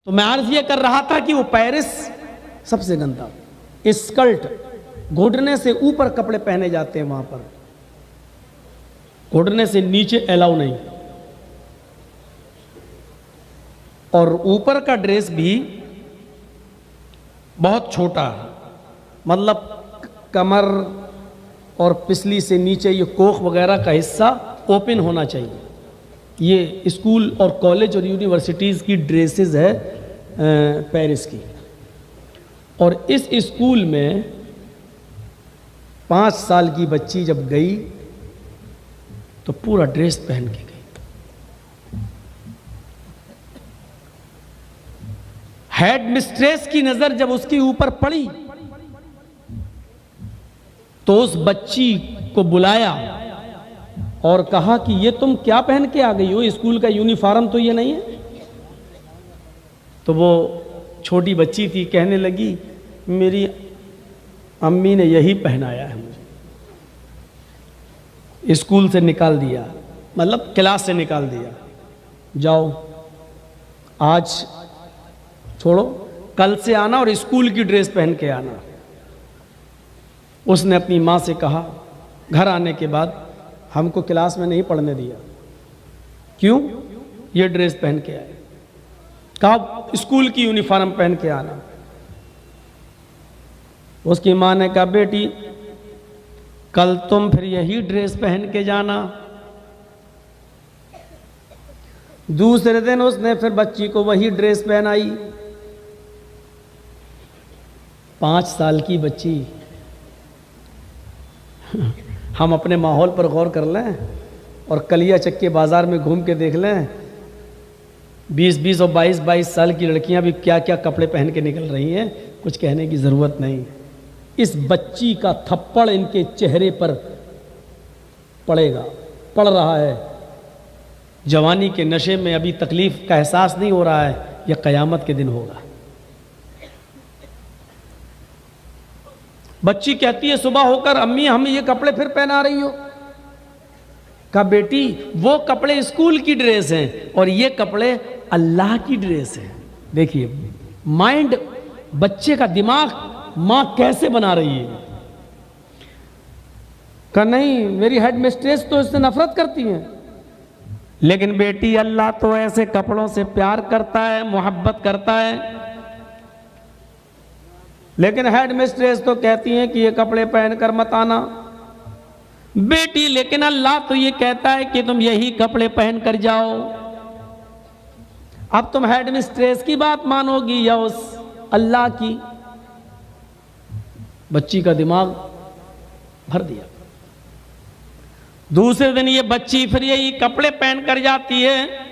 तो मैं अर्ज ये कर रहा था कि वो पेरिस सबसे गंदा, स्कर्ट घुटने से ऊपर कपड़े पहने जाते हैं वहां पर, घुटने से नीचे अलाउ नहीं, और ऊपर का ड्रेस भी बहुत छोटा, मतलब कमर और पिछली से नीचे ये कोख वगैरह का हिस्सा ओपन होना चाहिए। ये स्कूल और कॉलेज और यूनिवर्सिटीज़ की ड्रेसेस है पेरिस की। और इस स्कूल में 5 साल की बच्ची जब गई तो पूरा ड्रेस पहन के गई। हेड मिस्ट्रेस की नजर जब उसके ऊपर पड़ी तो उस बच्ची को बुलाया और कहा कि ये तुम क्या पहन के आ गई हो, स्कूल का यूनिफॉर्म तो ये नहीं है। तो वो छोटी बच्ची थी, कहने लगी मेरी अम्मी ने यही पहनाया है मुझे, स्कूल से निकाल दिया, मतलब क्लास से निकाल दिया, जाओ आज छोड़ो, कल से आना और स्कूल की ड्रेस पहन के आना। उसने अपनी माँ से कहा, घर आने के बाद हमको क्लास में नहीं पढ़ने दिया, क्यों? ये ड्रेस पहन के आए। कहा स्कूल की यूनिफॉर्म पहन के आना। उसकी माँ ने कहा बेटी कल तुम फिर यही ड्रेस पहन के जाना। दूसरे दिन उसने फिर बच्ची को वही ड्रेस पहनाई। 5 साल की बच्ची। हम अपने माहौल पर गौर कर लें और कलिया चक्के बाजार में घूम के देख लें, 20-20 और 22-22 साल की लड़कियां भी क्या क्या कपड़े पहन के निकल रही हैं, कुछ कहने की ज़रूरत नहीं। इस बच्ची का थप्पड़ इनके चेहरे पर पड़ेगा, पड़ रहा है। जवानी के नशे में अभी तकलीफ का एहसास नहीं हो रहा है, यह क़यामत के दिन होगा। बच्ची कहती है सुबह होकर अम्मी हमें ये कपड़े फिर पहना रही हो। कहा बेटी वो कपड़े स्कूल की ड्रेस हैं और ये कपड़े अल्लाह की ड्रेस हैं। देखिए माइंड, बच्चे का दिमाग मां कैसे बना रही है। कहा नहीं मेरी हेड मिस्ट्रेस तो इससे नफरत करती हैं, लेकिन बेटी अल्लाह तो ऐसे कपड़ों से प्यार करता है, मोहब्बत करता है। लेकिन हेड मिस्ट्रेस तो कहती हैं कि ये कपड़े पहनकर मत आना। बेटी लेकिन अल्लाह तो ये कहता है कि तुम यही कपड़े पहन कर जाओ। अब तुम हेड मिस्ट्रेस की बात मानोगी या उस अल्लाह की? बच्ची का दिमाग भर दिया। दूसरे दिन ये बच्ची फिर यही कपड़े पहन कर जाती है।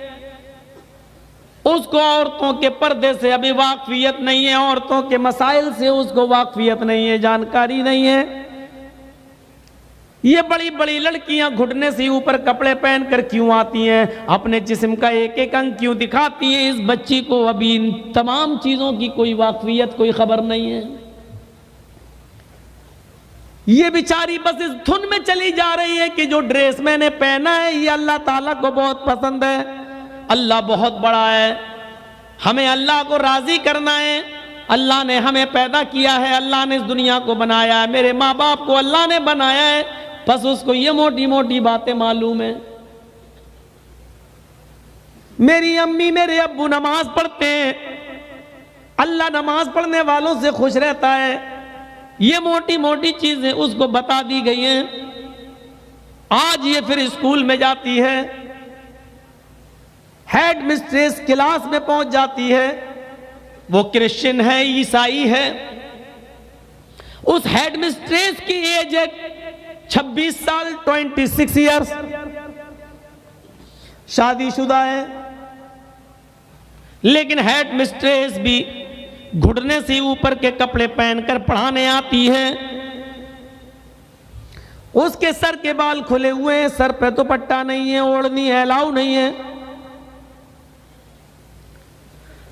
उसको औरतों के पर्दे से अभी वाकफियत नहीं है, औरतों के मसाइल से उसको वाकफियत नहीं है, जानकारी नहीं है। ये बड़ी बड़ी लड़कियां घुटने से ऊपर कपड़े पहनकर क्यों आती हैं, अपने जिस्म का एक एक अंग क्यों दिखाती हैं? इस बच्ची को अभी इन तमाम चीजों की कोई वाकफियत, कोई खबर नहीं है। ये बेचारी बस इस धुन में चली जा रही है कि जो ड्रेस मैंने पहना है ये अल्लाह ताला को बहुत पसंद है, अल्लाह बहुत बड़ा है, हमें अल्लाह को राजी करना है। अल्लाह ने हमें पैदा किया है, अल्लाह ने इस दुनिया को बनाया है, मेरे माँ बाप को अल्लाह ने बनाया है, बस उसको ये मोटी मोटी बातें मालूम है। मेरी अम्मी मेरे अब्बू नमाज पढ़ते हैं, अल्लाह नमाज पढ़ने वालों से खुश रहता है, ये मोटी मोटी चीजें उसको बता दी गई हैं। आज ये फिर स्कूल में जाती है, हेड मिस्ट्रेस क्लास में पहुंच जाती है, वो क्रिश्चियन है, ईसाई है। उस हेड मिस्ट्रेस की एज है 26 साल, 26 ईयर्स, शादीशुदा है। लेकिन हेड मिस्ट्रेस भी घुटने से ऊपर के कपड़े पहनकर पढ़ाने आती है। उसके सर के बाल खुले हुए हैं, सर पे दुपट्टा नहीं है, ओढ़नी है, अलाउ नहीं है।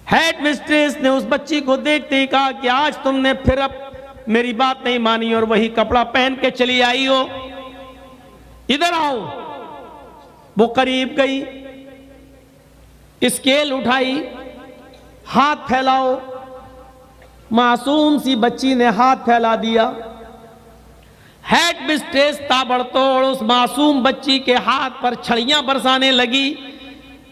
हेड मिस्ट्रेस ने उस बच्ची को देखते ही कहा कि आज तुमने फिर अब मेरी बात नहीं मानी और वही कपड़ा पहन के चली आई हो, इधर आओ। वो करीब गई, स्केल उठाई, हाथ फैलाओ। मासूम सी बच्ची ने हाथ फैला दिया। हेड मिस्ट्रेस ताबड़तोड़ उस मासूम बच्ची के हाथ पर छड़ियां बरसाने लगी।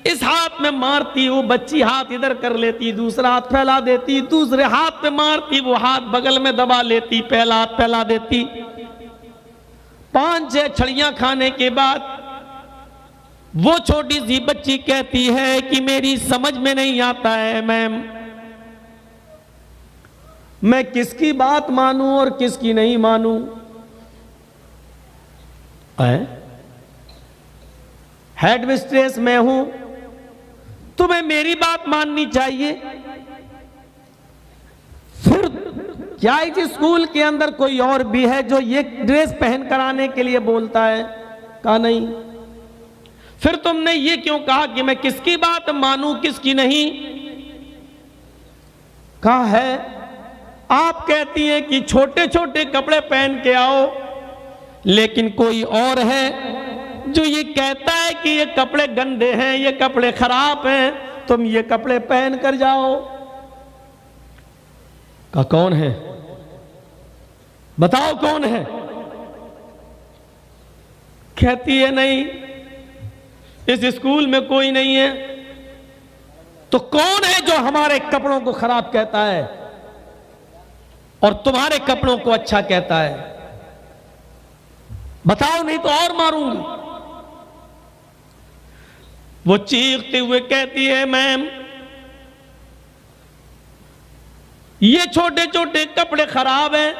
इस हाथ में मारती, वो बच्ची हाथ इधर कर लेती, दूसरा हाथ फैला देती, दूसरे हाथ पे मारती, वो हाथ बगल में दबा लेती, पहला हाथ फैला देती। 5-6 छड़ियां खाने के बाद वो छोटी सी बच्ची कहती है कि मेरी समझ में नहीं आता है मैम, मैं किसकी बात मानूं और किसकी नहीं मानूं। हेड मिस्ट्रेस मैं हूं, तुम्हें मेरी बात माननी चाहिए। फिर क्या इस स्कूल के अंदर कोई और भी है जो ये ड्रेस पहन कर आने के लिए बोलता है? कहा नहीं। फिर तुमने ये क्यों कहा कि मैं किसकी बात मानूं किसकी नहीं? कहा है आप कहती हैं कि छोटे छोटे कपड़े पहन के आओ, लेकिन कोई और है जो ये कहता है कि ये कपड़े गंदे हैं, ये कपड़े खराब हैं, तुम ये कपड़े पहन कर जाओ। का कौन है? बताओ कौन है? कहती है नहीं, इस स्कूल में कोई नहीं है। तो कौन है जो हमारे कपड़ों को खराब कहता है और तुम्हारे कपड़ों को अच्छा कहता है? बताओ, नहीं तो और मारूंगी। वो चीखते हुए कहती है मैम, ये छोटे छोटे कपड़े खराब हैं,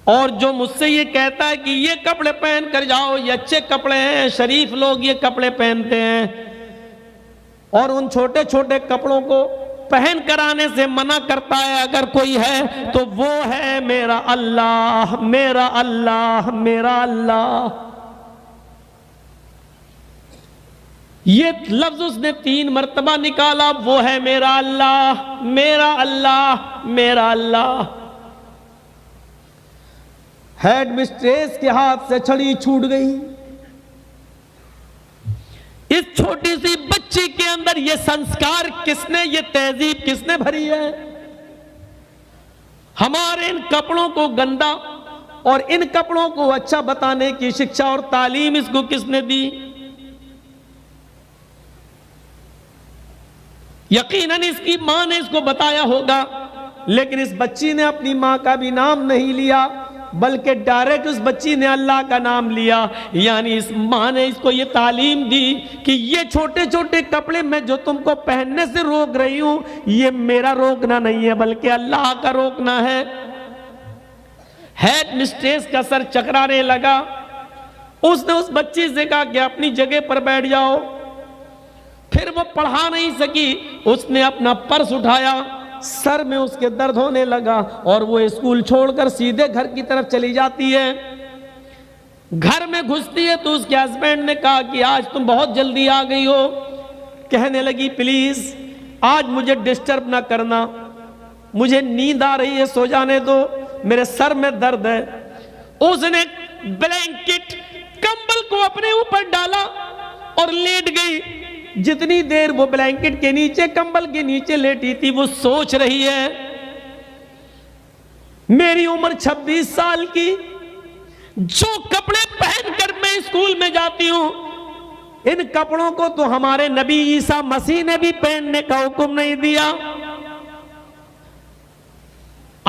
और जो मुझसे ये कहता है कि ये कपड़े पहन कर जाओ, ये अच्छे कपड़े हैं, शरीफ लोग ये कपड़े पहनते हैं, और उन छोटे छोटे कपड़ों को पहन कर आने से मना करता है अगर कोई है, तो वो है मेरा अल्लाह, मेरा अल्लाह, मेरा अल्लाह। ये लफ्ज उसने 3 मर्तबा निकाला, वो है मेरा अल्लाह, मेरा अल्लाह, मेरा अल्लाह। हेड मिस्ट्रेस के हाथ से छड़ी छूट गई। इस छोटी सी बच्ची के अंदर ये संस्कार किसने, ये तहजीब किसने भरी है? हमारे इन कपड़ों को गंदा और इन कपड़ों को अच्छा बताने की शिक्षा और तालीम इसको किसने दी? यकीनन इसकी मां ने इसको बताया होगा, लेकिन इस बच्ची ने अपनी मां का भी नाम नहीं लिया, बल्कि डायरेक्ट उस बच्ची ने अल्लाह का नाम लिया। यानी इस मां ने इसको ये तालीम दी कि ये छोटे छोटे कपड़े मैं जो तुमको पहनने से रोक रही हूं, ये मेरा रोकना नहीं है, बल्कि अल्लाह का रोकना है। हेड मिस्ट्रेस का सर चकराने लगा। उसने उस बच्ची से कहा कि अपनी जगह पर बैठ जाओ। फिर वो पढ़ा नहीं सकी, उसने अपना पर्स उठाया, सर में उसके दर्द होने लगा और वो स्कूल छोड़कर सीधे घर की तरफ चली जाती है। घर में घुसती है तो उसके हस्बैंड ने कहा कि आज तुम बहुत जल्दी आ गई हो। कहने लगी प्लीज आज मुझे डिस्टर्ब ना करना, मुझे नींद आ रही है, सो जाने दो, मेरे सर में दर्द है। उसने ब्लैंकेट कंबल को अपने ऊपर डाला और लेट गई। जितनी देर वो ब्लैंकेट के नीचे, कंबल के नीचे लेटी थी, वो सोच रही है मेरी उम्र 26 साल की, जो कपड़े पहनकर मैं स्कूल में जाती हूं, इन कपड़ों को तो हमारे नबी ईसा मसीह ने भी पहनने का हुक्म नहीं दिया।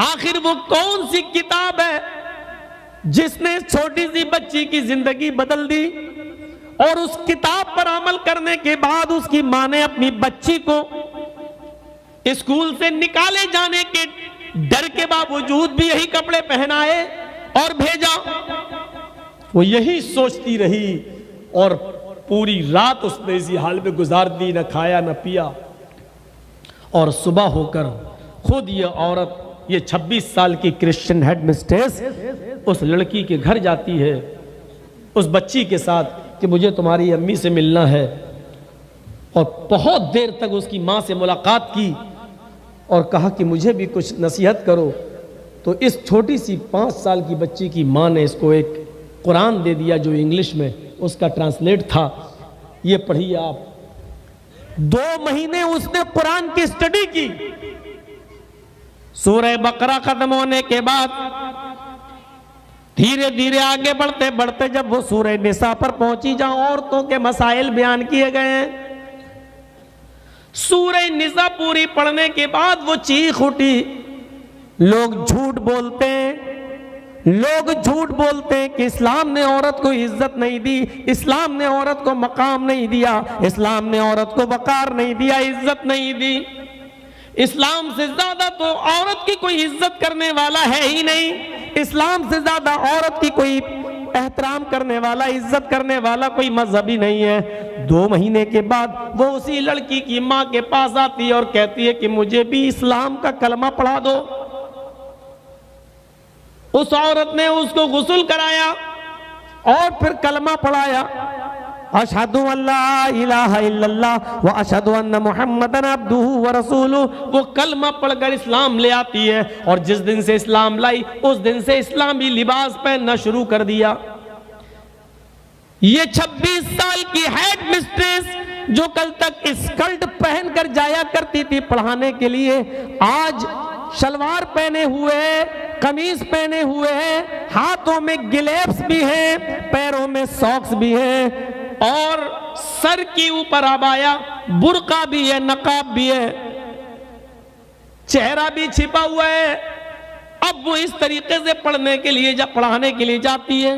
आखिर वो कौन सी किताब है जिसने छोटी सी बच्ची की जिंदगी बदल दी? और उस किताब पर अमल करने के बाद उसकी मां ने अपनी बच्ची को स्कूल से निकाले जाने के डर के बावजूद भी यही कपड़े पहनाए और भेजा। वो यही सोचती रही और पूरी रात उसने इसी हाल में गुजार दी, न खाया न पिया। और सुबह होकर खुद ये औरत, ये 26 साल की क्रिश्चियन हेडमिस्ट्रेस उस लड़की के घर जाती है उस बच्ची के साथ कि मुझे तुम्हारी अम्मी से मिलना है। और बहुत देर तक उसकी माँ से मुलाकात की और कहा कि मुझे भी कुछ नसीहत करो। तो इस छोटी सी 5 साल की बच्ची की माँ ने इसको एक कुरान दे दिया जो इंग्लिश में उसका ट्रांसलेट था। ये पढ़िए आप। 2 महीने उसने कुरान की स्टडी की। सूरह बकरा खत्म होने के बाद धीरे धीरे आगे बढ़ते बढ़ते जब वो सूरह निसा पर पहुंची, जहां औरतों के मसाइल बयान किए गए हैं, सूरह निसा पूरी पढ़ने के बाद वो चीख उठी, लोग झूठ बोलते हैं, लोग झूठ बोलते हैं कि इस्लाम ने औरत को इज्जत नहीं दी, इस्लाम ने औरत को मकाम नहीं दिया, इस्लाम ने औरत को वकार नहीं दिया, इज्जत नहीं दी। इस्लाम से ज्यादा तो औरत की कोई इज्जत करने वाला है ही नहीं, इस्लाम से ज्यादा औरत की कोई एहतराम करने वाला, इज्जत करने वाला कोई मजहब ही नहीं है। 2 महीने के बाद वो उसी लड़की की माँ के पास आती है और कहती है कि मुझे भी इस्लाम का कलमा पढ़ा दो। उस औरत ने उसको गुस्ल कराया और फिर कलमा पढ़ाया, अशहदु अल्ला इलाहा इल्लल्लाह व अशहदु अन्ना मुहम्मदन अब्दुहु व रसूलुहु। वो कलमा पढ़कर इस्लाम ले आती है और जिस दिन से इस्लाम लाई उस दिन से इस्लामी लिबास पहनना शुरू कर दिया। ये 26 साल की हेड मिस्ट्रेस जो कल तक स्कर्ट पहनकर जाया करती थी पढ़ाने के लिए, आज शलवार पहने हुए है, कमीज पहने हुए है, हाथों में ग्लव्स भी हैं, पैरों में सॉक्स भी हैं और सर के ऊपर अबाया, बुर्का भी है, नकाब भी है, चेहरा भी छिपा हुआ है। अब वो इस तरीके से पढ़ने के लिए पढ़ाने के लिए जाती है।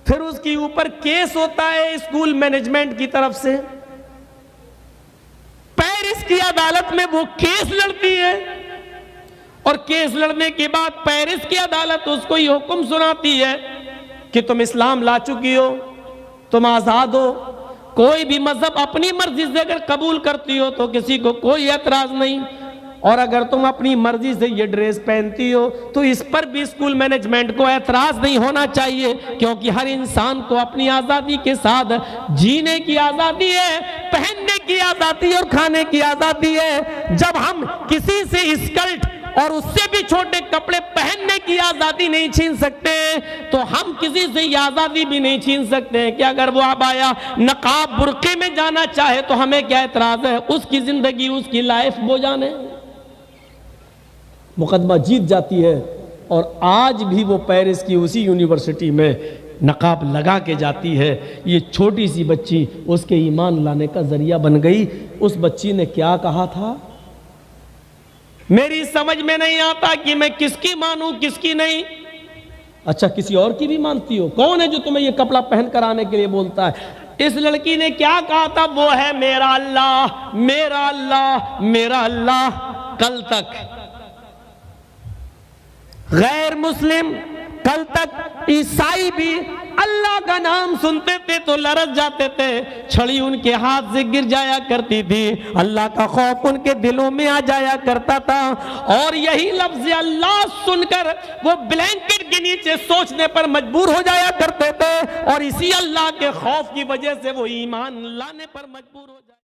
फिर उसके ऊपर केस होता है स्कूल मैनेजमेंट की तरफ से। पेरिस की अदालत में वो केस लड़ती है और केस लड़ने के बाद पेरिस की अदालत उसको ये हुक्म सुनाती है कि तुम इस्लाम ला चुकी हो, तुम आजाद हो, कोई भी मजहब अपनी मर्जी से अगर कबूल करती हो तो किसी को कोई एतराज नहीं, और अगर तुम अपनी मर्जी से ये ड्रेस पहनती हो तो इस पर भी स्कूल मैनेजमेंट को एतराज नहीं होना चाहिए, क्योंकि हर इंसान को अपनी आजादी के साथ जीने की आजादी है, पहनने की आजादी और खाने की आजादी है। जब हम किसी से स्कर्ट और उससे भी छोटे कपड़े पहनने की आजादी नहीं छीन सकते तो हम किसी से ये आजादी भी नहीं छीन सकते कि अगर वो अबाया नकाब बुर्के में जाना चाहे तो हमें क्या एतराज है, उसकी जिंदगी उसकी लाइफ वो जाने। मुकदमा जीत जाती है और आज भी वो पेरिस की उसी यूनिवर्सिटी में नकाब लगा के जाती है। ये छोटी सी बच्ची उसके ईमान लाने का जरिया बन गई। उस बच्ची ने क्या कहा था, मेरी समझ में नहीं आता कि मैं किसकी मानूं किसकी नहीं। अच्छा, किसी और की भी मानती हो? कौन है जो तुम्हें ये कपड़ा पहन कर आने के लिए बोलता है? इस लड़की ने क्या कहा था, वो है मेरा अल्लाह, मेरा अल्लाह, मेरा अल्लाह। कल तक गैर मुस्लिम, कल तक ईसाई भी अल्लाह का नाम सुनते थे तो लरज जाते थे, छड़ी उनके हाथ से गिर जाया करती थी, अल्लाह का खौफ उनके दिलों में आ जाया करता था, और यही लफ्ज अल्लाह सुनकर वो ब्लैंकेट के नीचे सोचने पर मजबूर हो जाया करते थे, और इसी अल्लाह के खौफ की वजह से वो ईमान लाने पर मजबूर हो जाए।